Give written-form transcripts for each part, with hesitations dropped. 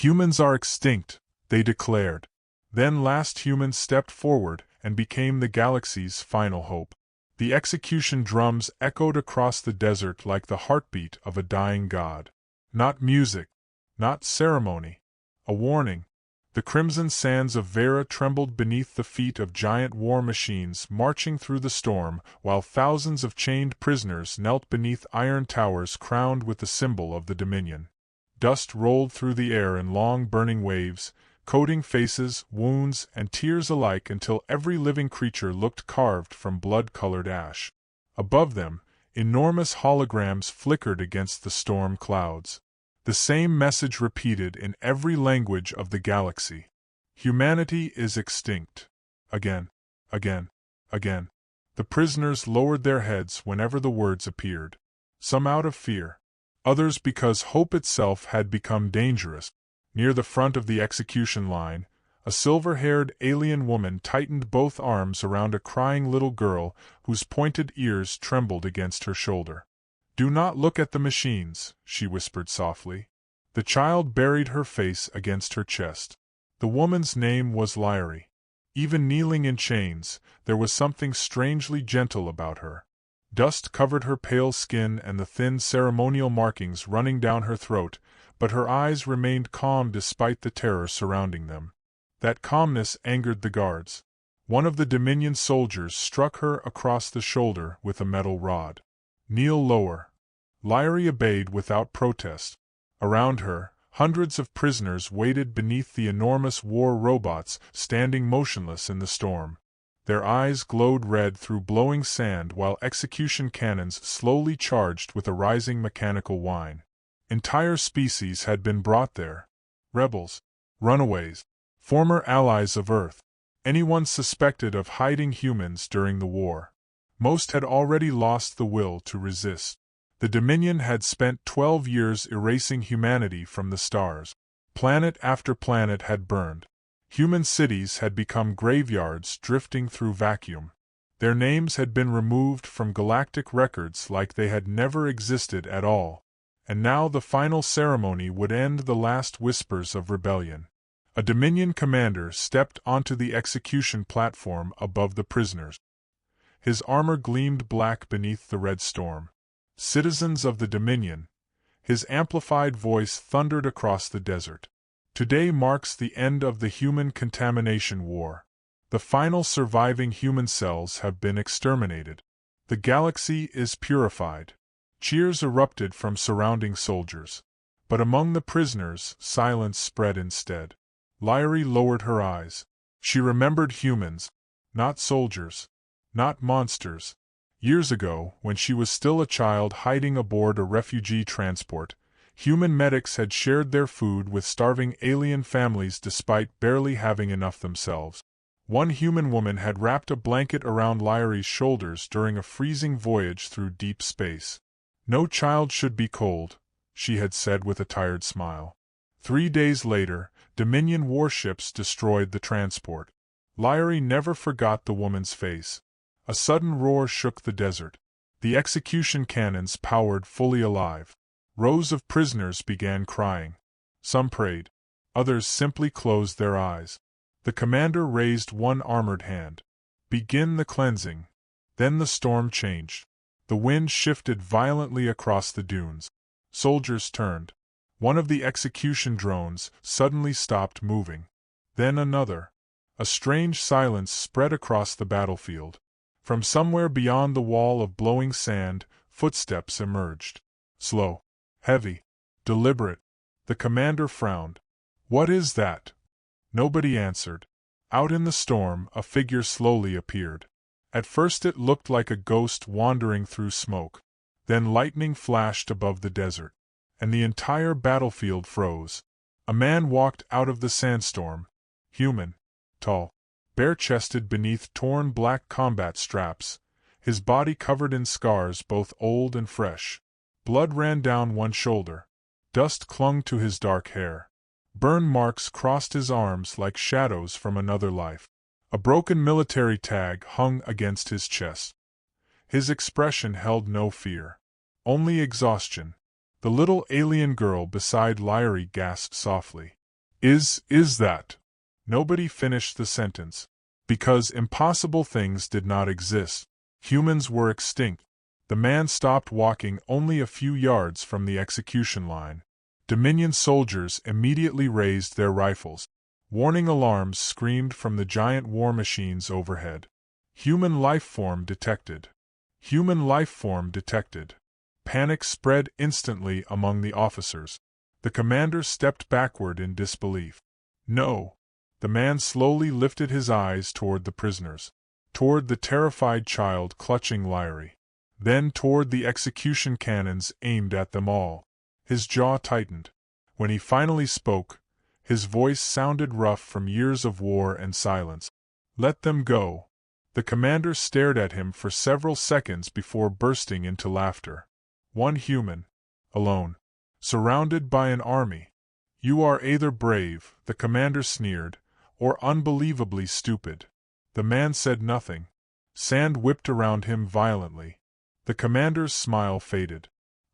Humans are extinct, they declared. Then last humans stepped forward and became the galaxy's final hope. The execution drums echoed across the desert like the heartbeat of a dying god. Not music, not ceremony. A warning. The crimson sands of Vera trembled beneath the feet of giant war machines marching through the storm, while thousands of chained prisoners knelt beneath iron towers crowned with the symbol of the Dominion. Dust rolled through the air in long burning waves, coating faces, wounds, and tears alike until every living creature looked carved from blood-colored ash. Above them, enormous holograms flickered against the storm clouds. The same message repeated in every language of the galaxy. Humanity is extinct. Again, again, again. The prisoners lowered their heads whenever the words appeared. Some out of fear. Others because hope itself had become dangerous. Near the front of the execution line, a silver-haired alien woman tightened both arms around a crying little girl whose pointed ears trembled against her shoulder. "Do not look at the machines," she whispered softly. The child buried her face against her chest. The woman's name was Lyrie. Even kneeling in chains, there was something strangely gentle about her. Dust covered her pale skin and the thin ceremonial markings running down her throat, but her eyes remained calm despite the terror surrounding them. That calmness angered the guards. One of the Dominion soldiers struck her across the shoulder with a metal rod. "Kneel lower." Lyrie obeyed without protest. Around her, hundreds of prisoners waited beneath the enormous war robots standing motionless in the storm. Their eyes glowed red through blowing sand while execution cannons slowly charged with a rising mechanical whine. Entire species had been brought there. Rebels, runaways, former allies of Earth, anyone suspected of hiding humans during the war. Most had already lost the will to resist. The Dominion had spent 12 years erasing humanity from the stars. Planet after planet had burned. Human cities had become graveyards drifting through vacuum. Their names had been removed from galactic records like they had never existed at all. And now the final ceremony would end the last whispers of rebellion. A Dominion commander stepped onto the execution platform above the prisoners. His armor gleamed black beneath the red storm. "Citizens of the Dominion," his amplified voice thundered across the desert. "Today marks the end of the human contamination war. The final surviving human cells have been exterminated. The galaxy is purified." Cheers erupted from surrounding soldiers. But among the prisoners, silence spread instead. Lyrie lowered her eyes. She remembered humans, not soldiers, not monsters. Years ago, when she was still a child hiding aboard a refugee transport, human medics had shared their food with starving alien families despite barely having enough themselves. One human woman had wrapped a blanket around Lyrie's shoulders during a freezing voyage through deep space. "No child should be cold," she had said with a tired smile. 3 days later, Dominion warships destroyed the transport. Lyrie never forgot the woman's face. A sudden roar shook the desert. The execution cannons powered fully alive. Rows of prisoners began crying. Some prayed. Others simply closed their eyes. The commander raised one armored hand. "Begin the cleansing." Then the storm changed. The wind shifted violently across the dunes. Soldiers turned. One of the execution drones suddenly stopped moving. Then another. A strange silence spread across the battlefield. From somewhere beyond the wall of blowing sand, footsteps emerged. Slow, heavy, deliberate. The commander frowned. "What is that?" Nobody answered. Out in the storm, a figure slowly appeared. At first it looked like a ghost wandering through smoke. Then lightning flashed above the desert, and the entire battlefield froze. A man walked out of the sandstorm. Human. Tall. Bare-chested beneath torn black combat straps, his body covered in scars both old and fresh. Blood ran down one shoulder. Dust clung to his dark hair. Burn marks crossed his arms like shadows from another life. A broken military tag hung against his chest. His expression held no fear, only exhaustion. The little alien girl beside Lyrie gasped softly. Is that? Nobody finished the sentence. Because impossible things did not exist. Humans were extinct. The man stopped walking only a few yards from the execution line. Dominion soldiers immediately raised their rifles. Warning alarms screamed from the giant war machines overhead. Human life form detected. Human life form detected. Panic spread instantly among the officers. The commander stepped backward in disbelief. No. The man slowly lifted his eyes toward the prisoners. Toward the terrified child clutching Lyrie. Then toward the execution cannons aimed at them all. His jaw tightened. When he finally spoke, his voice sounded rough from years of war and silence. Let them go. The commander stared at him for several seconds before bursting into laughter. One human. Alone. Surrounded by an army. You are either brave, the commander sneered, or unbelievably stupid. The man said nothing. Sand whipped around him violently. The commander's smile faded.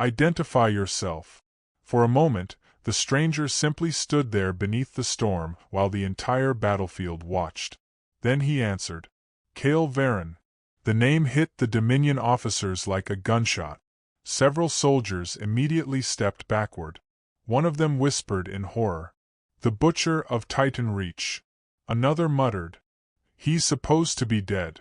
Identify yourself. For a moment, the stranger simply stood there beneath the storm while the entire battlefield watched. Then he answered. Cale Varen. The name hit the Dominion officers like a gunshot. Several soldiers immediately stepped backward. One of them whispered in horror. The Butcher of Titan Reach. Another muttered. He's supposed to be dead.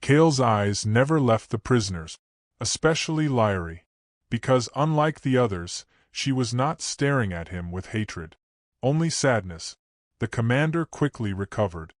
Cale's eyes never left the prisoners, especially Lyrie, because unlike the others, she was not staring at him with hatred. Only sadness. The commander quickly recovered.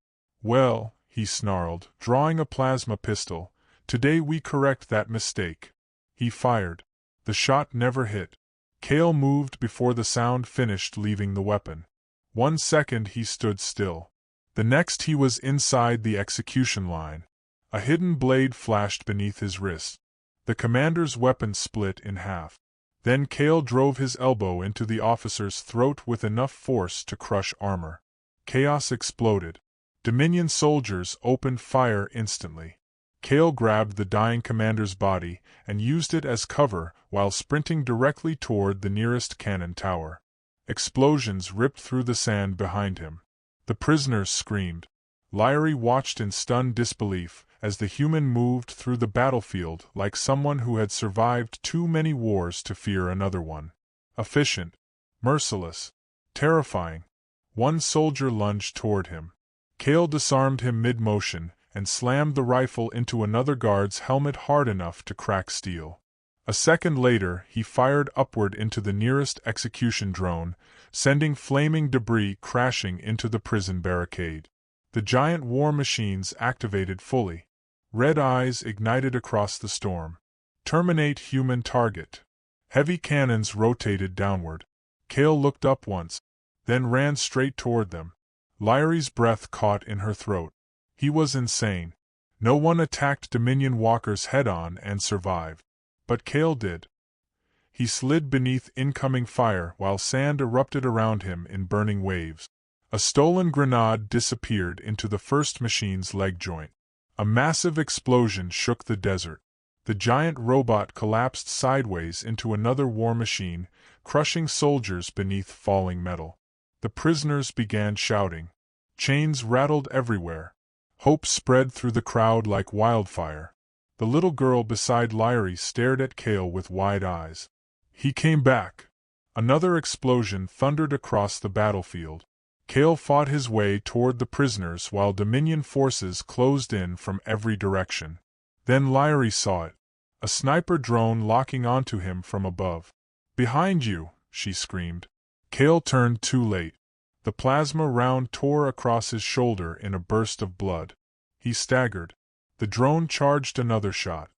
Well, he snarled, drawing a plasma pistol, today we correct that mistake. He fired. The shot never hit. Cale moved before the sound finished leaving the weapon. 1 second he stood still. The next he was inside the execution line. A hidden blade flashed beneath his wrist. The commander's weapon split in half. Then Cale drove his elbow into the officer's throat with enough force to crush armor. Chaos exploded. Dominion soldiers opened fire instantly. Cale grabbed the dying commander's body and used it as cover while sprinting directly toward the nearest cannon tower. Explosions ripped through the sand behind him. The prisoners screamed. Lyrie watched in stunned disbelief as the human moved through the battlefield like someone who had survived too many wars to fear another one. Efficient, merciless, terrifying. One soldier lunged toward him. Cale disarmed him mid-motion and slammed the rifle into another guard's helmet hard enough to crack steel. A second later, he fired upward into the nearest execution drone, sending flaming debris crashing into the prison barricade. The giant war machines activated fully. Red eyes ignited across the storm. Terminate human target. Heavy cannons rotated downward. Cale looked up once, then ran straight toward them. Lyrie's breath caught in her throat. He was insane. No one attacked Dominion walkers head-on and survived. But Cale did. He slid beneath incoming fire while sand erupted around him in burning waves. A stolen grenade disappeared into the first machine's leg joint. A massive explosion shook the desert. The giant robot collapsed sideways into another war machine, crushing soldiers beneath falling metal. The prisoners began shouting. Chains rattled everywhere. Hope spread through the crowd like wildfire. The little girl beside Lyrie stared at Cale with wide eyes. He came back. Another explosion thundered across the battlefield. Cale fought his way toward the prisoners while Dominion forces closed in from every direction. Then Lyrie saw it. A sniper drone locking onto him from above. Behind you, she screamed. Cale turned too late. The plasma round tore across his shoulder in a burst of blood. He staggered. The drone charged another shot.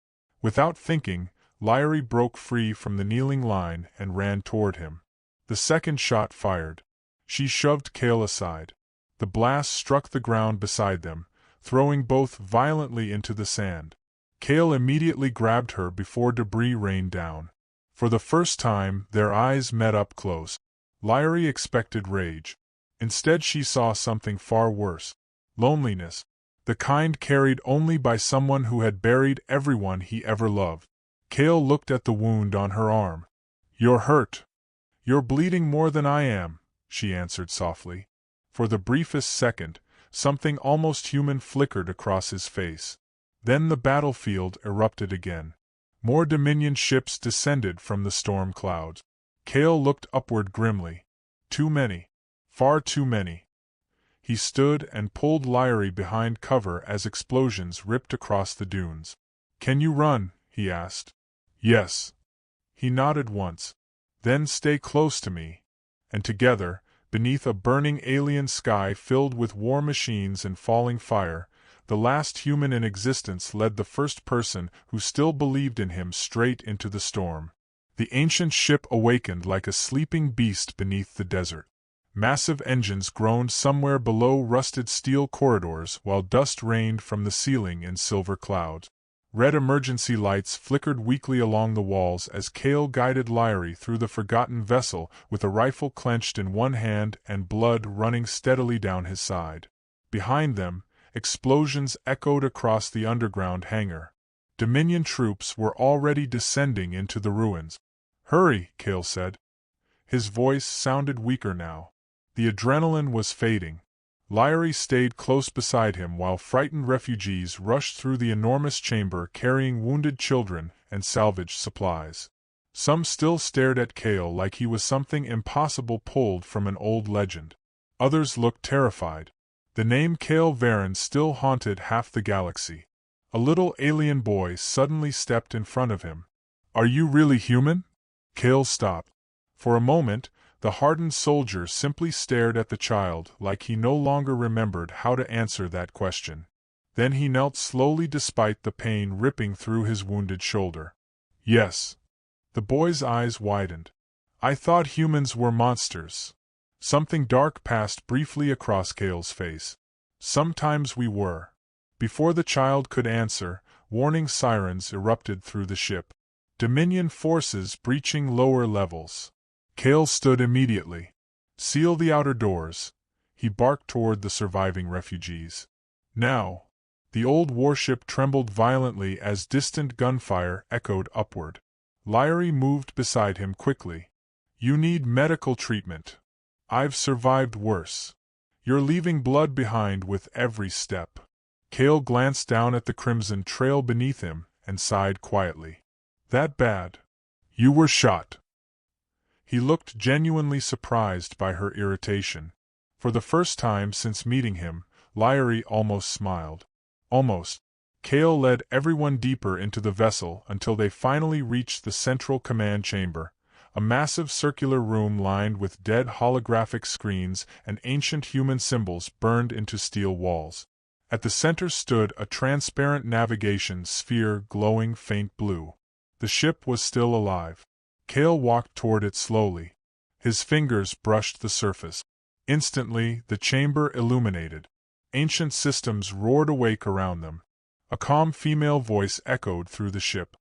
Without thinking, Lyrie broke free from the kneeling line and ran toward him. The second shot fired. She shoved Cale aside. The blast struck the ground beside them, throwing both violently into the sand. Cale immediately grabbed her before debris rained down. For the first time, their eyes met up close. Lyrie expected rage. Instead she saw something far worse. Loneliness. The kind carried only by someone who had buried everyone he ever loved. Cale looked at the wound on her arm. You're hurt. You're bleeding more than I am, she answered softly. For the briefest second, something almost human flickered across his face. Then the battlefield erupted again. More Dominion ships descended from the storm clouds. Cale looked upward grimly. Too many. Far too many. He stood and pulled Lyrie behind cover as explosions ripped across the dunes. "Can you run?" he asked. "Yes." He nodded once. "Then stay close to me." And together, beneath a burning alien sky filled with war machines and falling fire, the last human in existence led the first person who still believed in him straight into the storm. The ancient ship awakened like a sleeping beast beneath the desert. Massive engines groaned somewhere below rusted steel corridors while dust rained from the ceiling in silver clouds. Red emergency lights flickered weakly along the walls as Cale guided Lyrie through the forgotten vessel with a rifle clenched in one hand and blood running steadily down his side. Behind them, explosions echoed across the underground hangar. Dominion troops were already descending into the ruins. "Hurry," Cale said. His voice sounded weaker now. The adrenaline was fading. Lyrie stayed close beside him while frightened refugees rushed through the enormous chamber carrying wounded children and salvaged supplies. Some still stared at Cale like he was something impossible pulled from an old legend. Others looked terrified. The name Cale Varen still haunted half the galaxy. A little alien boy suddenly stepped in front of him. "Are you really human?" Cale stopped. For a moment, the hardened soldier simply stared at the child like he no longer remembered how to answer that question. Then he knelt slowly despite the pain ripping through his wounded shoulder. "Yes." The boy's eyes widened. "I thought humans were monsters." Something dark passed briefly across Cale's face. "Sometimes we were." Before the child could answer, warning sirens erupted through the ship. Dominion forces breaching lower levels. Cale stood immediately. "Seal the outer doors," he barked toward the surviving refugees. "Now." The old warship trembled violently as distant gunfire echoed upward. Lyrie moved beside him quickly. "You need medical treatment. I've survived worse. You're leaving blood behind with every step." Cale glanced down at the crimson trail beneath him and sighed quietly. "That bad? You were shot." He looked genuinely surprised by her irritation. For the first time since meeting him, Lyrie almost smiled. Almost. Cale led everyone deeper into the vessel until they finally reached the central command chamber, a massive circular room lined with dead holographic screens and ancient human symbols burned into steel walls. At the center stood a transparent navigation sphere glowing faint blue. The ship was still alive. Cale walked toward it slowly. His fingers brushed the surface. Instantly, the chamber illuminated. Ancient systems roared awake around them. A calm female voice echoed through the ship.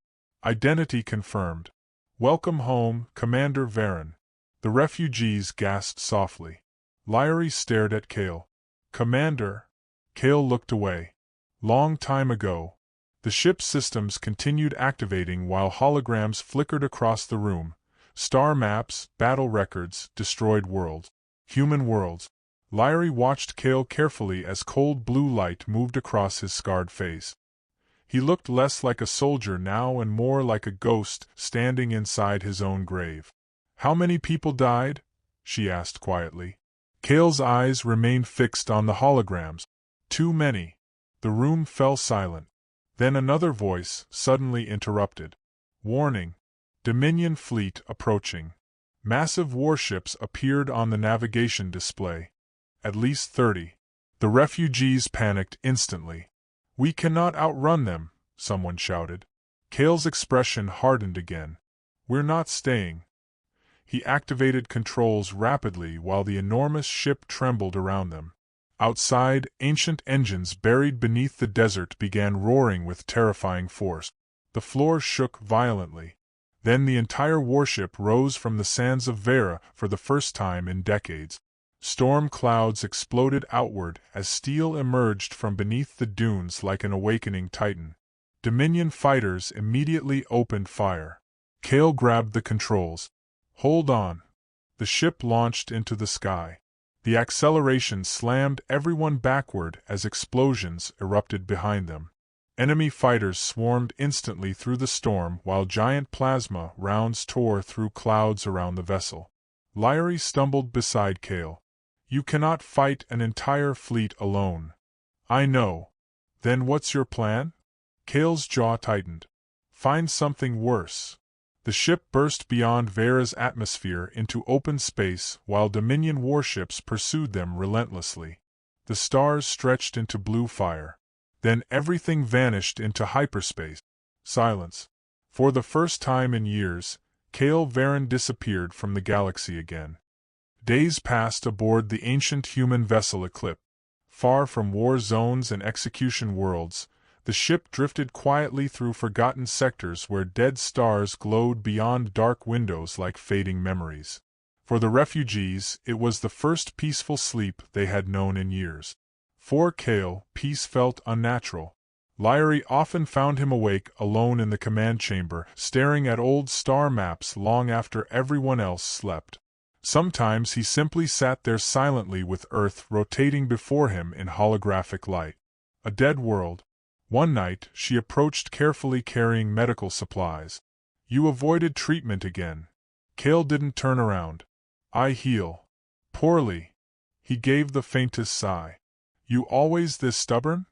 Identity confirmed. "Welcome home, Commander Varen." The refugees gasped softly. Lyrie stared at Cale. "Commander?" Cale looked away. "Long time ago." The ship's systems continued activating while holograms flickered across the room. Star maps, battle records, destroyed worlds. Human worlds. Lyrie watched Cale carefully as cold blue light moved across his scarred face. He looked less like a soldier now and more like a ghost standing inside his own grave. "How many people died?" she asked quietly. Cale's eyes remained fixed on the holograms. "Too many." The room fell silent. Then another voice suddenly interrupted. "Warning. Dominion fleet approaching." Massive warships appeared on the navigation display. At least 30. The refugees panicked instantly. "We cannot outrun them," someone shouted. Cale's expression hardened again. "We're not staying." He activated controls rapidly while the enormous ship trembled around them. Outside, ancient engines buried beneath the desert began roaring with terrifying force. The floor shook violently. Then the entire warship rose from the sands of Vera for the first time in decades. Storm clouds exploded outward as steel emerged from beneath the dunes like an awakening titan. Dominion fighters immediately opened fire. Cale grabbed the controls. "Hold on." The ship launched into the sky. The acceleration slammed everyone backward as explosions erupted behind them. Enemy fighters swarmed instantly through the storm while giant plasma rounds tore through clouds around the vessel. Lyrie stumbled beside Cale. "You cannot fight an entire fleet alone." "I know. Then what's your plan?" Cale's jaw tightened. "Find something worse." The ship burst beyond Vera's atmosphere into open space while Dominion warships pursued them relentlessly. The stars stretched into blue fire. Then everything vanished into hyperspace. Silence. For the first time in years, Cale Varen disappeared from the galaxy again. Days passed aboard the ancient human vessel Eclipse. Far from war zones and execution worlds, the ship drifted quietly through forgotten sectors where dead stars glowed beyond dark windows like fading memories. For the refugees, it was the first peaceful sleep they had known in years. For Cale, peace felt unnatural. Lyrie often found him awake alone in the command chamber, staring at old star maps long after everyone else slept. Sometimes he simply sat there silently with Earth rotating before him in holographic light. A dead world. One night, she approached carefully carrying medical supplies. "You avoided treatment again." Cale didn't turn around. "I heal. Poorly." He gave the faintest sigh. "You always this stubborn?"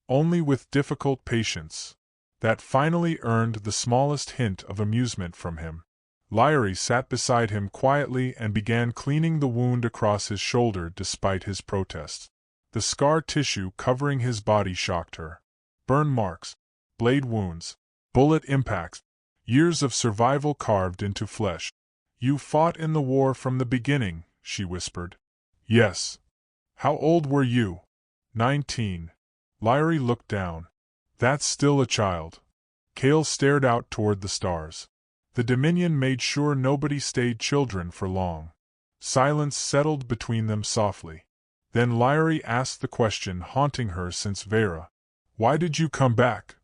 "Only with difficult patients." That finally earned the smallest hint of amusement from him. Lyrie sat beside him quietly and began cleaning the wound across his shoulder despite his protests. The scar tissue covering his body shocked her. Burn marks, blade wounds, bullet impacts, years of survival carved into flesh. "You fought in the war from the beginning," she whispered. "Yes." "How old were you?" 19. Lyrie looked down. "That's still a child." Cale stared out toward the stars. The Dominion made sure nobody stayed children for long. Silence settled between them softly. Then Lyrie asked the question haunting her since Vera. "Why did you come back?"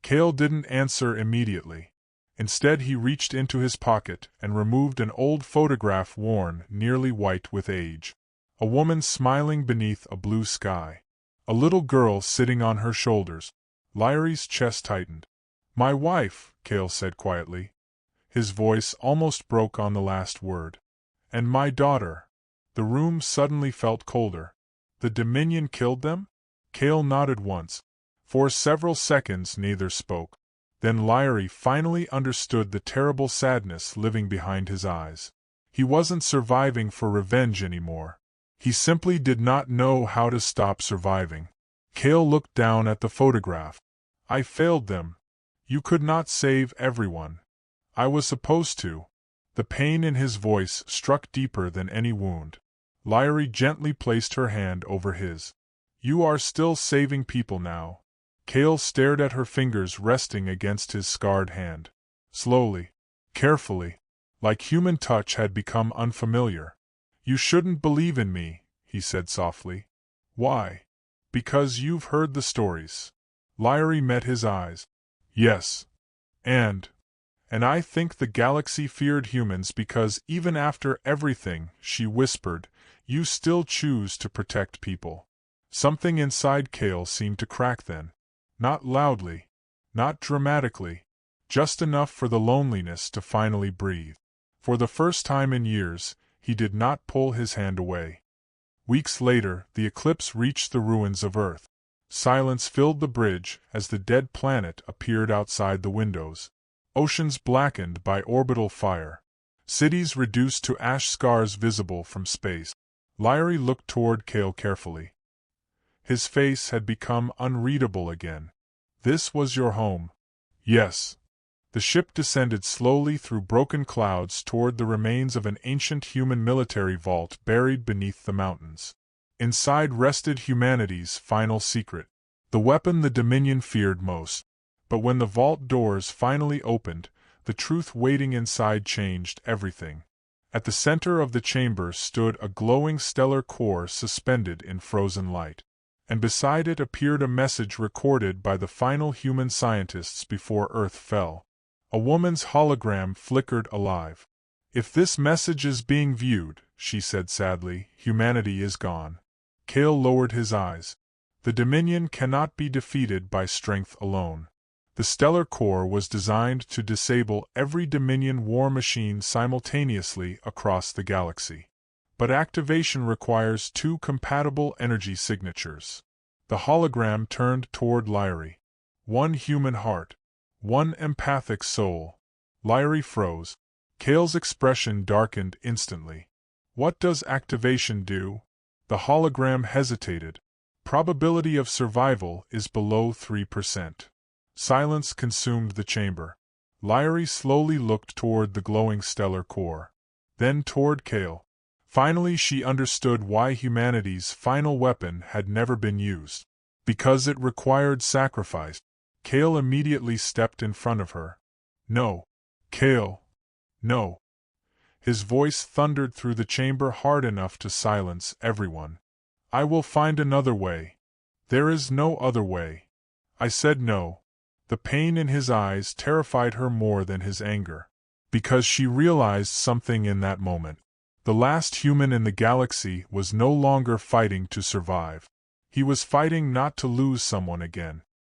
Cale didn't answer immediately. Instead he reached into his pocket and removed an old photograph worn nearly white with age. A woman smiling beneath a blue sky. A little girl sitting on her shoulders. Lyrie's chest tightened. "My wife," Cale said quietly. His voice almost broke on the last word. "And my daughter." The room suddenly felt colder. "The Dominion killed them?" Cale nodded once. For several seconds neither spoke. Then Lyrie finally understood the terrible sadness living behind his eyes. He wasn't surviving for revenge anymore. He simply did not know how to stop surviving. Cale looked down at the photograph. "I failed them. You could not save everyone." "I was supposed to." The pain in his voice struck deeper than any wound. Lyrie gently placed her hand over his. "You are still saving people now." Cale stared at her fingers resting against his scarred hand. Slowly, carefully, like human touch had become unfamiliar. "You shouldn't believe in me," he said softly. "Why?" "Because you've heard the stories." Lyrie met his eyes. "Yes. And I think the galaxy feared humans because even after everything," she whispered, "you still choose to protect people." Something inside Cale seemed to crack then. Not loudly, not dramatically, just enough for the loneliness to finally breathe. For the first time in years, he did not pull his hand away. Weeks later, the Eclipse reached the ruins of Earth. Silence filled the bridge as the dead planet appeared outside the windows. Oceans blackened by orbital fire. Cities reduced to ash scars visible from space. Lyrie looked toward Cale carefully. His face had become unreadable again. "This was your home?" "Yes." The ship descended slowly through broken clouds toward the remains of an ancient human military vault buried beneath the mountains. Inside rested humanity's final secret, the weapon the Dominion feared most. But when the vault doors finally opened, the truth waiting inside changed everything. At the center of the chamber stood a glowing stellar core suspended in frozen light. And beside it appeared a message recorded by the final human scientists before Earth fell. A woman's hologram flickered alive. If this message is being viewed, she said sadly, humanity is gone. Kale lowered his eyes. The Dominion cannot be defeated by strength alone. The stellar core was designed to disable every Dominion war machine simultaneously across the galaxy. But activation requires two compatible energy signatures. The hologram turned toward Lyrie. One human heart. One empathic soul. Lyrie froze. Kale's expression darkened instantly. What does activation do? The hologram hesitated. Probability of survival is below 3%. Silence consumed the chamber. Lyrie slowly looked toward the glowing stellar core. Then toward Kale. Finally she understood why humanity's final weapon had never been used. Because it required sacrifice. Kale immediately stepped in front of her. No. Kale. No. His voice thundered through the chamber hard enough to silence everyone. I will find another way. There is no other way. I said no. The pain in his eyes terrified her more than his anger. Because she realized something in that moment. The last human in the galaxy was no longer fighting to survive. He was fighting not to lose someone again.